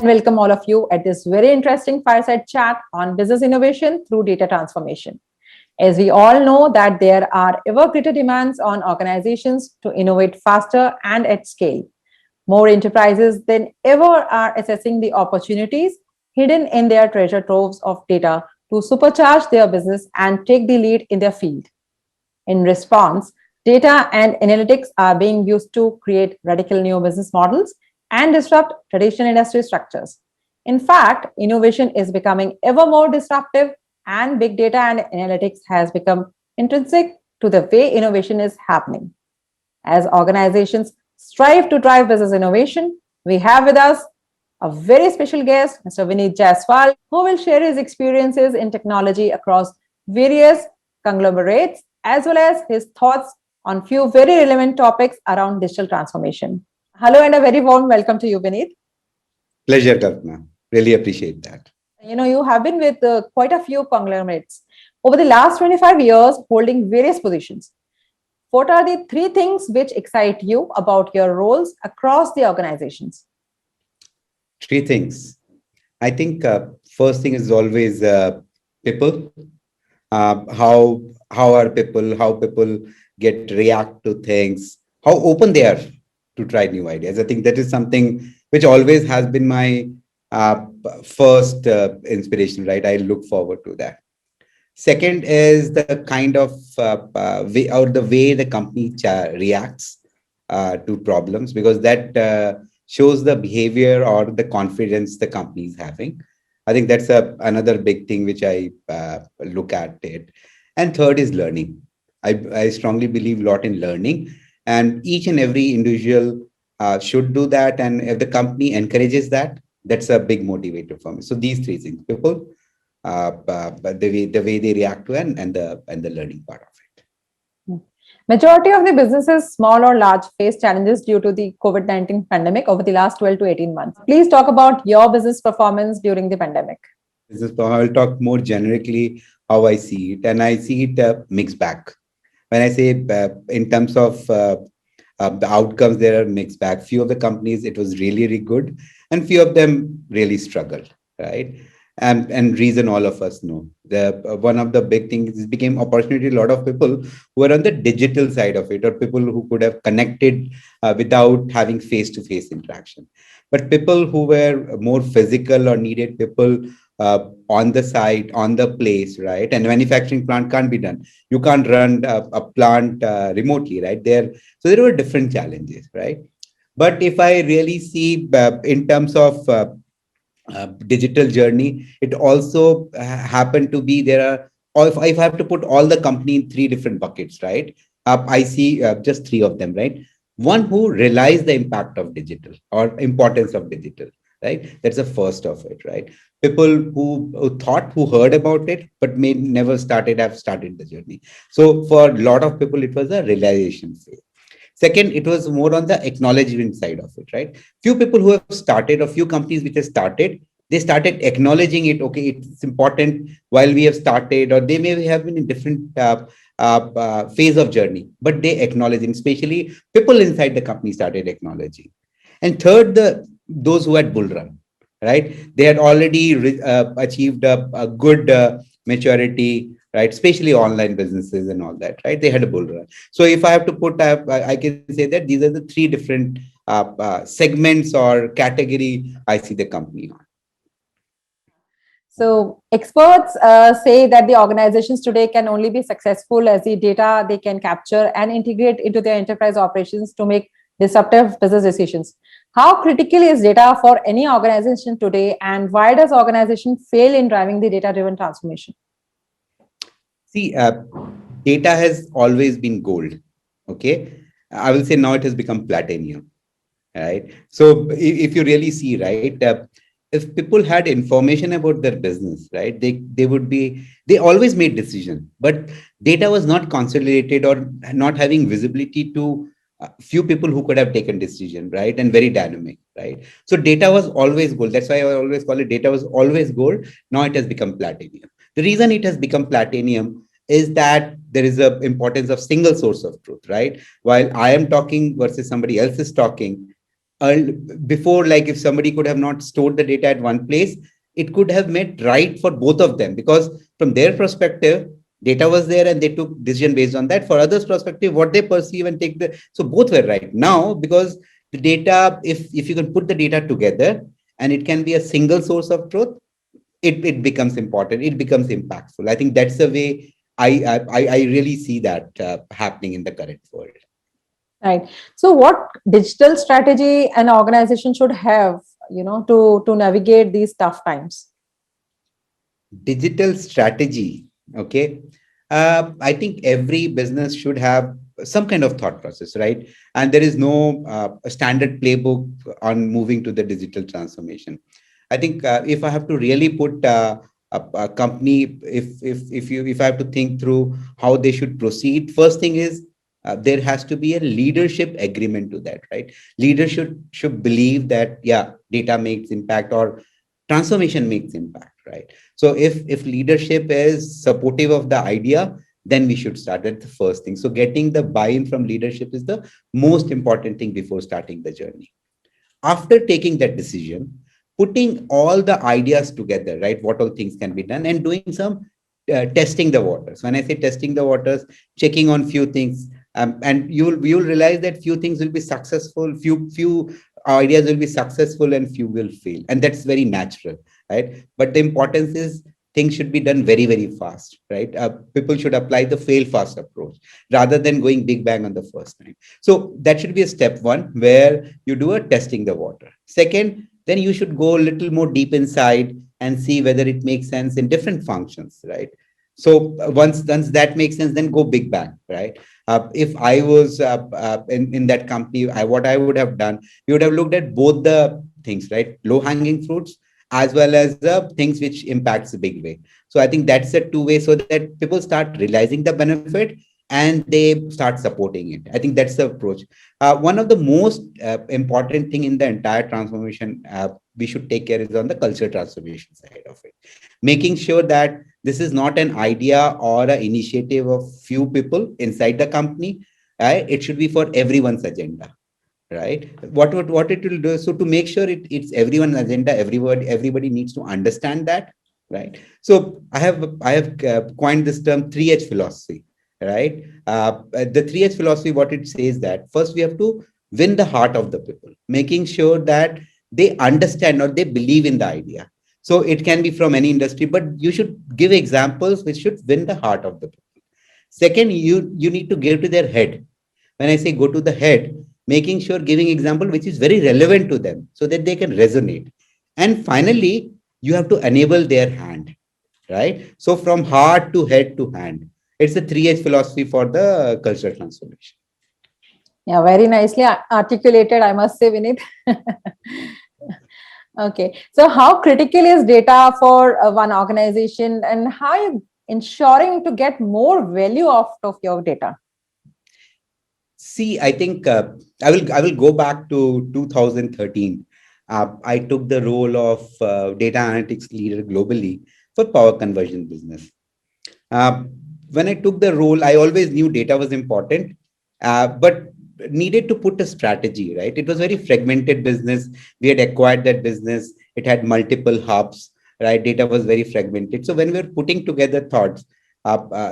welcome all of you at this very interesting fireside chat on business innovation through data transformation. As we all know that there are ever greater demands on organizations to innovate faster and at scale. More enterprises than ever are assessing the opportunities hidden in their treasure troves of data to supercharge their business and take the lead in their field. In response, data and analytics are being used to create radical new business models and disrupt traditional industry structures. In fact, innovation is becoming ever more disruptive, and big data and analytics has become intrinsic to the way innovation is happening. As organizations strive to drive business innovation, we have with us a very special guest, Mr. Vineet Jaiswal, who will share his experiences in technology across various conglomerates, as well as his thoughts on few very relevant topics around digital transformation. Hello and a very warm welcome to you, Vineet. Pleasure, Kalpana. Really appreciate that. You have been with quite a few conglomerates over the last 25 years, holding various positions. What are the three things which excite you about your roles across the organizations? Three things. I think first thing is always people. How are people? How people get react to things? How open they are to try new ideas. I think that is something which always has been my first inspiration. Right, I look forward to that. Second is the kind of way or the way the company reacts to problems, because that shows the behavior or the confidence the company is having. I think that's another big thing which I look at it. And third is learning. I strongly believe a lot in learning, and each and every individual should do that. And if the company encourages that, that's a big motivator for me. So these three things: people, but the way they react to it, and the learning part of it. Majority of the businesses, small or large, face challenges due to the COVID-19 pandemic over the last 12 to 18 months. Please talk about your business performance during the pandemic. I'll talk more generically how I see it, and I see it mixed bag. When I say in terms of the outcomes, there are mixed bag. Few of the companies, it was really, really good, and few of them really struggled, right? And reason all of us know. The one of the big things is became opportunity. A lot of people who are on the digital side of it, or people who could have connected without having face-to-face interaction. But people who were more physical or needed people on the site, on the place, right? And manufacturing plant can't be done. You can't run a plant remotely, right? So there were different challenges, right? But if I really see in terms of digital journey, it also happened to be there are, or if I have to put all the company in three different buckets, right? I see just three of them, right? One who realized the impact of digital or importance of digital, right? That's the first of it, right? People who heard about it, but may never have started the journey. So for a lot of people, it was a realization phase. Second, it was more on the acknowledgement side of it, right? Few people who have started, or few companies which have started, they started acknowledging it. Okay, it's important while we have started, or they may have been in different phase of journey, but they acknowledge, especially people inside the company started acknowledging. And third, those who had bull run, right? They had already achieved a good maturity, right? Especially online businesses and all that, right? They had a bull run. So if I have to put, I can say that these are the three different segments or category I see the company on. So experts say that the organizations today can only be successful as the data they can capture and integrate into their enterprise operations to make disruptive business decisions. How critical is data for any organization today, and why does organization fail in driving the data-driven transformation? See, data has always been gold. Okay, I will say now it has become platinum, right? So if you really see, right, if people had information about their business, right, they always made decision, but data was not consolidated or not having visibility to few people who could have taken decision, right, and very dynamic, right? So data was always gold. That's why I always call it data was always gold. Now it has become platinum. The reason it has become platinum is that there is a importance of single source of truth, right? While I am talking versus somebody else is talking, before, like if somebody could have not stored the data at one place, it could have made right for both of them, because from their perspective, data was there and they took decision based on that. For others perspective, what they perceive and take the, so both were right. Now, because the data, if you can put the data together and it can be a single source of truth, it becomes important, it becomes impactful. I think that's the way I really see that happening in the current world. Right. So what digital strategy an organization should have, to navigate these tough times? Digital strategy. Okay. I think every business should have some kind of thought process, right? And there is no standard playbook on moving to the digital transformation. I think if I have to really put a company, if I have to think through how they should proceed, first thing is there has to be a leadership agreement to that, right? Leadership should believe that, yeah, data makes impact or transformation makes impact, right? So if leadership is supportive of the idea, then we should start at the first thing. So getting the buy-in from leadership is the most important thing before starting the journey. After taking that decision, putting all the ideas together, right? What all things can be done, and doing some testing the waters. When I say testing the waters, checking on few things, and you'll realize that few things will be successful, few ideas will be successful, and few will fail, and that's very natural, right? But the importance is things should be done very very fast, right? People should apply the fail fast approach rather than going big bang on the first time. So that should be a step one, where you do a testing the water. Second, then you should go a little more deep inside and see whether it makes sense in different functions, right? So once that makes sense, then go big bang, right? If I was in that company, what I would have done, we would have looked at both the things, right? Low hanging fruits as well as the things which impacts a big way. So I think that's a two way, so that people start realizing the benefit and they start supporting it. I think that's the approach. One of the most important thing in the entire transformation we should take care is on the culture transformation side of it, making sure that this is not an idea or an initiative of few people inside the company, right? It should be for everyone's agenda, right? What it will do, so to make sure it's everyone's agenda, everybody needs to understand that, right? So I have coined this term 3H philosophy, right? The 3H philosophy, what it says, that first we have to win the heart of the people, making sure that they understand or they believe in the idea. So it can be from any industry, but you should give examples which should win the heart of the people. Second, you need to give to their head. When I say go to the head, making sure giving example which is very relevant to them so that they can resonate. And finally, you have to enable their hand, right? So from heart to head to hand. It's a 3H philosophy for the cultural transformation. Yeah, very nicely articulated, I must say, Vinit. Okay. So how critical is data for one organization, and how are you ensuring to get more value out of your data? See, I think I will go back to 2013. I took the role of data analytics leader globally for power conversion business. Uh, when I took the role, I always knew data was important, but needed to put a strategy, right? It was very fragmented business. We had acquired that business. It had multiple hubs, right? Data was very fragmented. So when we were putting together thoughts,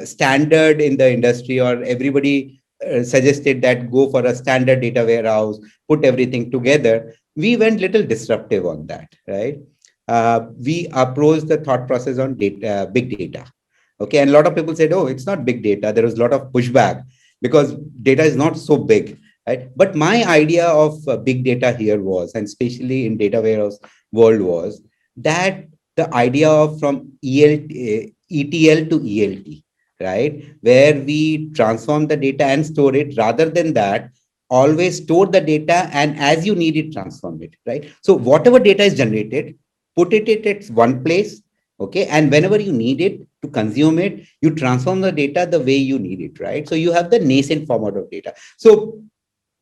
standard in the industry, or everybody suggested that go for a standard data warehouse, put everything together. We went little disruptive on that, right? We approached the thought process on data, big data. Okay, and a lot of people said, "Oh, it's not big data." There was a lot of pushback because data is not so big, right? But my idea of big data here was, and especially in data warehouse world, was that the idea of from ETL to ELT, right? Where we transform the data and store it, rather than that, always store the data and as you need it, transform it, right? So whatever data is generated, put it at one place, okay? And whenever you need it to consume it, you transform the data the way you need it, right? So you have the nascent format of data. So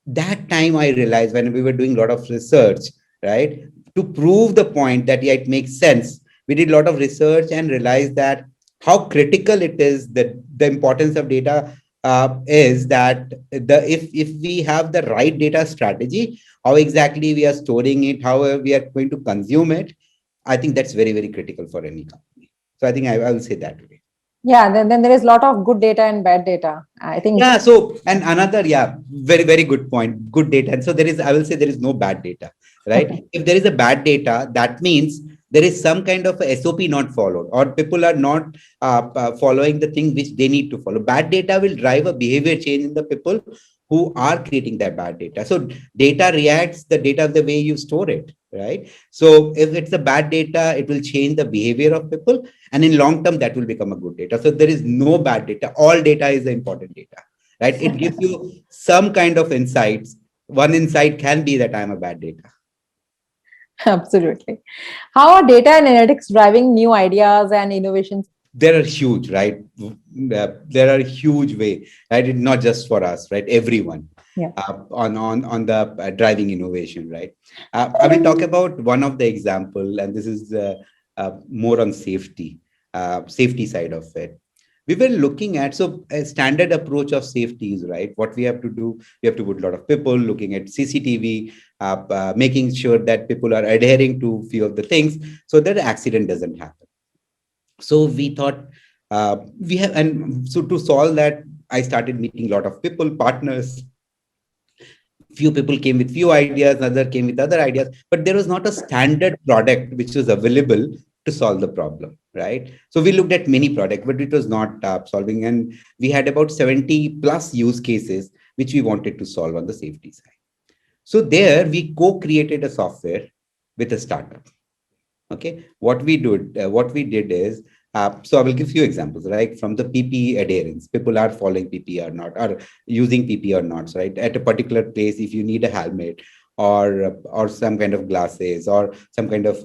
that time I realized, when we were doing a lot of research, right, to prove the point that yeah, it makes sense, we did a lot of research and realized that how critical it is, that the importance of data is that if we have the right data strategy, how exactly we are storing it, how we are going to consume it, I think that's very, very critical for any company. So I think I will say that way. Yeah, then there is a lot of good data and bad data. I think. Yeah. So, and another, yeah, very, very good point. Good data. And so there is, I will say there is no bad data, right? If there is a bad data, that means there is some kind of a SOP not followed, or people are not following the thing which they need to follow. Bad data will drive a behavior change in the people who are creating that bad data. So data reacts the data the way you store it, right? So if it's a bad data, it will change the behavior of people, and in long term that will become a good data. So there is no bad data. All data is the important data, right? It gives you some kind of insights. One insight can be that I'm a bad data. Absolutely. How are data and analytics driving new ideas and innovations? There are huge, right? There are huge way, right? It's not just for us, right? Everyone. Yeah. On the driving innovation, right? I will talk about one of the example, and this is more on safety side of it. We were looking at, so a standard approach of safety is, right, what we have to do, we have to put a lot of people looking at CCTV, making sure that people are adhering to few of the things so that accident doesn't happen. So we thought we have, and so to solve that, I started meeting a lot of people, partners. Few people came with few ideas, other came with other ideas, but there was not a standard product which was available to solve the problem, right? So we looked at many products, but it was not solving, and we had about 70 plus use cases which we wanted to solve on the safety side. So there we co-created a software with a startup. Okay, what we did is, so I will give you examples, right? From the PPE adherence, people are following PPE or not, or using PPE or not, right? At a particular place, if you need a helmet or some kind of glasses or some kind of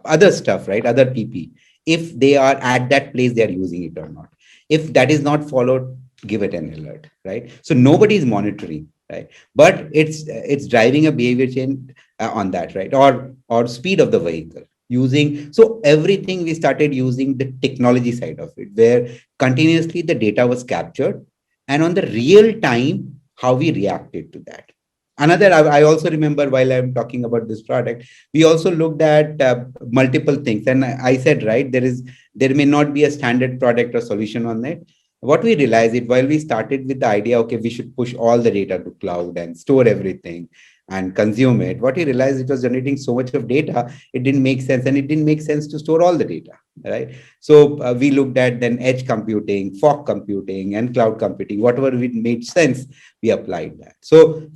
other stuff, right? Other PPE, if they are at that place, they are using it or not. If that is not followed, give it an alert, right? So nobody is monitoring, right? But it's driving a behavior change on that, right? Or speed of the vehicle using, so everything we started using the technology side of it, where continuously the data was captured, and on the real time how we reacted to that. Another, I also remember, while I'm talking about this product, we also looked at multiple things, and I said, right, there may not be a standard product or solution on it. What we realized is, while we started with the idea, okay, we should push all the data to cloud and store everything and consume it, what we realized, it was generating so much of data, it didn't make sense, and it didn't make sense to store all the data, right? So we looked at then edge computing, fog computing, and cloud computing. Whatever it made sense, we applied that. So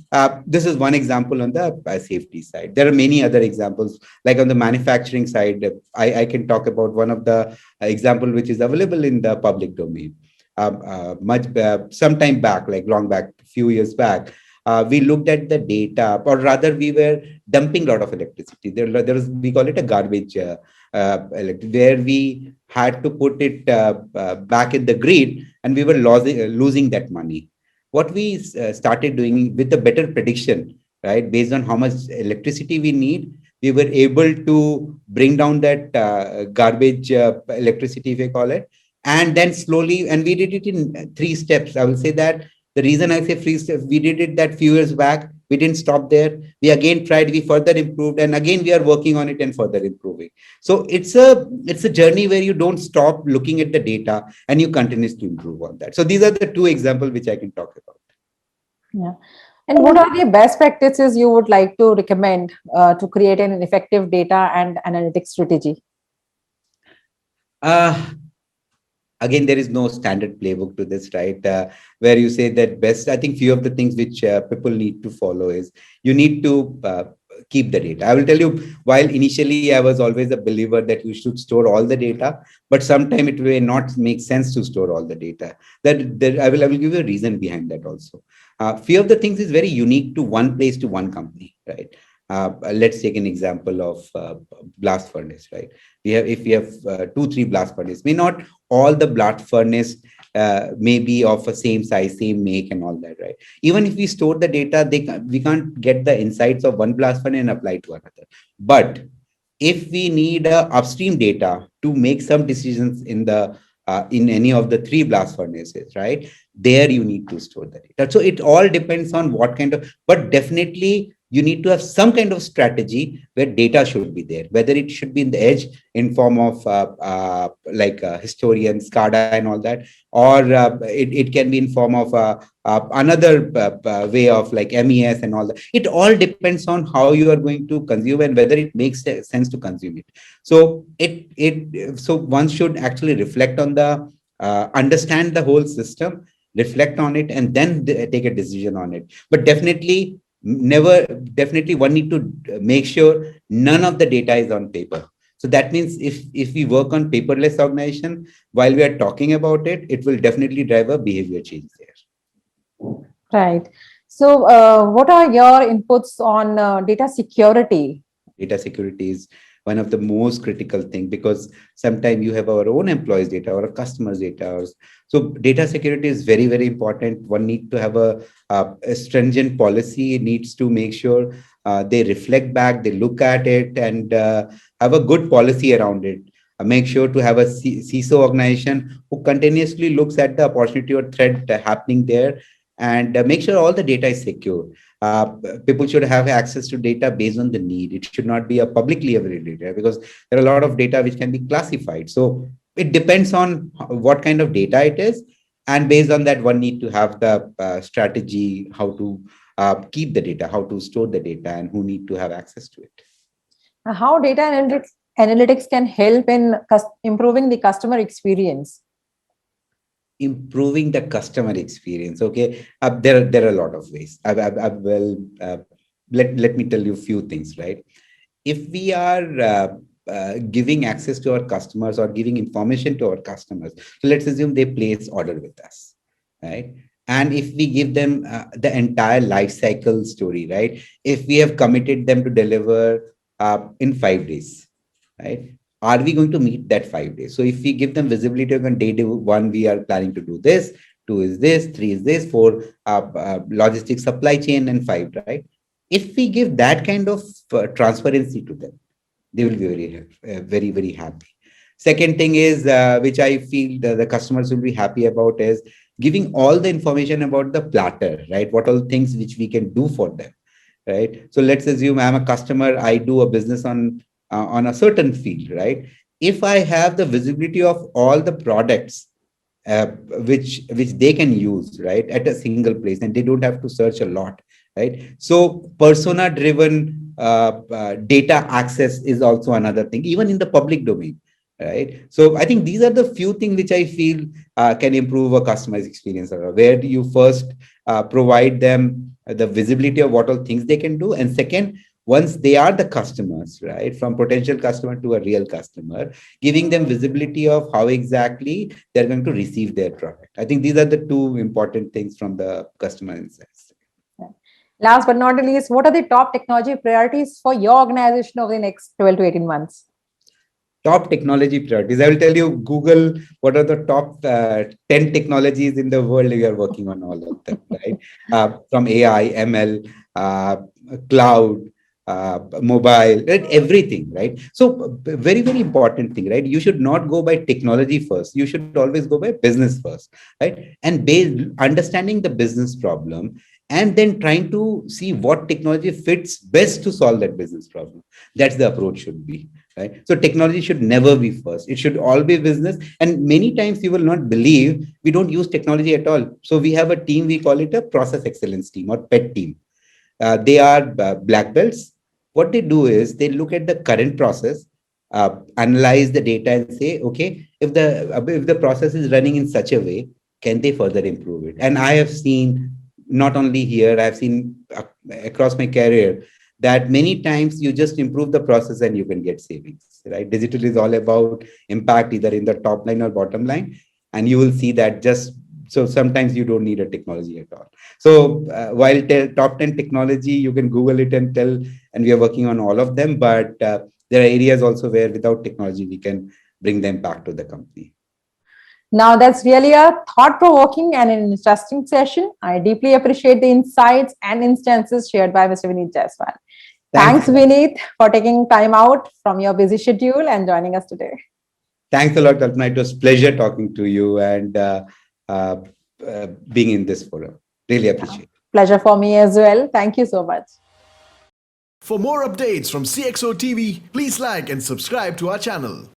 this is one example on the safety side. There are many other examples, like on the manufacturing side. I can talk about one of the example which is available in the public domain. Some time back, like long back, few years back, we looked at the data, or rather, we were dumping a lot of electricity. There was, we call it a garbage, where we had to put it back in the grid, and we were losing that money. What we started doing with a better prediction, right, based on how much electricity we need, we were able to bring down that garbage electricity, if we call it, and then slowly, and we did it in 3 steps. I will say that the reason I say free steps, we did it that few years back. We didn't stop there. We again tried, we further improved, and again we are working on it and further improving. So it's a journey where you don't stop looking at the data and you continuously improve on that. So these are the 2 examples which I can talk about. Yeah. And what are the best practices you would like to recommend to create an effective data and analytics strategy? Again, there is no standard playbook to this, right? Where you say that best, I think few of the things which people need to follow is, you need to keep the data. I will tell you, while initially I was always a believer that you should store all the data, but sometime it may not make sense to store all the data. That I will give you a reason behind that also. Few of the things is very unique to one place, to one company, right? Let's take an example of blast furnace, right? If we have 2-3 blast furnace, may not all the blast furnace may be of a same size, same make, and all that, right? Even if we store the data, we can't get the insights of one blast furnace and apply to another. But if we need upstream data to make some decisions in the in any of the three blast furnaces, right? There you need to store the data. So it all depends on what kind of, but definitely you need to have some kind of strategy where data should be there, whether it should be in the edge in form of like historian, SCADA and all that, or it can be in form of another way of like MES and all that. It all depends on how you are going to consume and whether it makes sense to consume it. So so one should actually reflect on the understand the whole system, reflect on it, and then take a decision on it. But definitely one need to make sure none of the data is on paper. So that means if we work on paperless organization while we are talking about it, it will definitely drive a behavior change there. Right. So, what are your inputs on data security? Data security is one of the most critical thing, because sometimes you have our own employees data or a customer's data. So data security is very, very important. One need to have a stringent policy. It needs to make sure they reflect back, they look at it, and have a good policy around it. Make sure to have a CISO organization who continuously looks at the opportunity or threat happening there, and make sure all the data is secure. People should have access to data based on the need. It should not be a publicly available data, because there are a lot of data which can be classified. So it depends on what kind of data it is, and based on that, one need to have the strategy how to keep the data, how to store the data, and who need to have access to it. How data analytics can help in improving the customer experience? Improving the customer experience. Okay, there are a lot of ways. Let me tell you a few things, right? If we are giving access to our customers or giving information to our customers, so let's assume they place order with us, right? And if we give them the entire life cycle story, right? If we have committed them to deliver in 5 days, right? Are we going to meet that 5 days? So if we give them visibility on day one, we are planning to do this, 2 is this, 3 is this, 4 logistics supply chain, and 5, right? If we give that kind of transparency to them, they will be very, very happy. Second thing is, which I feel the customers will be happy about, is giving all the information about the platter, right? What all things which we can do for them, right? So let's assume I'm a customer, I do a business on a certain field, right? If I have the visibility of all the products which they can use, right, at a single place, and they don't have to search a lot, right? So persona driven data access is also another thing, even in the public domain, right? So I think these are the few things which I feel can improve a customer's experience. Where do you first provide them the visibility of what all things they can do, and second, once they are the customers, right, from potential customer to a real customer, giving them visibility of how exactly they're going to receive their product. I think these are the two important things from the customer insights. Last but not least, what are the top technology priorities for your organization over the next 12 to 18 months? Top technology priorities. I will tell you, Google, what are the top 10 technologies in the world? We are working on all of them, right? From AI, ML, cloud, mobile, right? Everything, right? So very, very important thing, right? You should not go by technology first. You should always go by business first, right? And understanding the business problem, and then trying to see what technology fits best to solve that business problem. That's the approach should be, right? So technology should never be first. It should all be business. And many times you will not believe we don't use technology at all. So we have a team, we call it a process excellence team or PET team. They are black belts. What they do is they look at the current process, analyze the data, and say, okay, if the process is running in such a way, can they further improve it? And I have seen, not only here, I've seen across my career, that many times you just improve the process and you can get savings, right? Digital is all about impact, either in the top line or bottom line. And you will see that so sometimes you don't need a technology at all. So while top 10 technology, you can Google it and tell, and we are working on all of them. But there are areas also where without technology, we can bring them back to the company. Now, that's really a thought-provoking and an interesting session. I deeply appreciate the insights and instances shared by Mr. Vineet Jaiswal. Thanks, Vineet, for taking time out from your busy schedule and joining us today. Thanks a lot, Kalpana. It was pleasure talking to you and uh, being in this forum. Really appreciate it. Pleasure for me as well. Thank you so much. For more updates from CXO TV, please like and subscribe to our channel.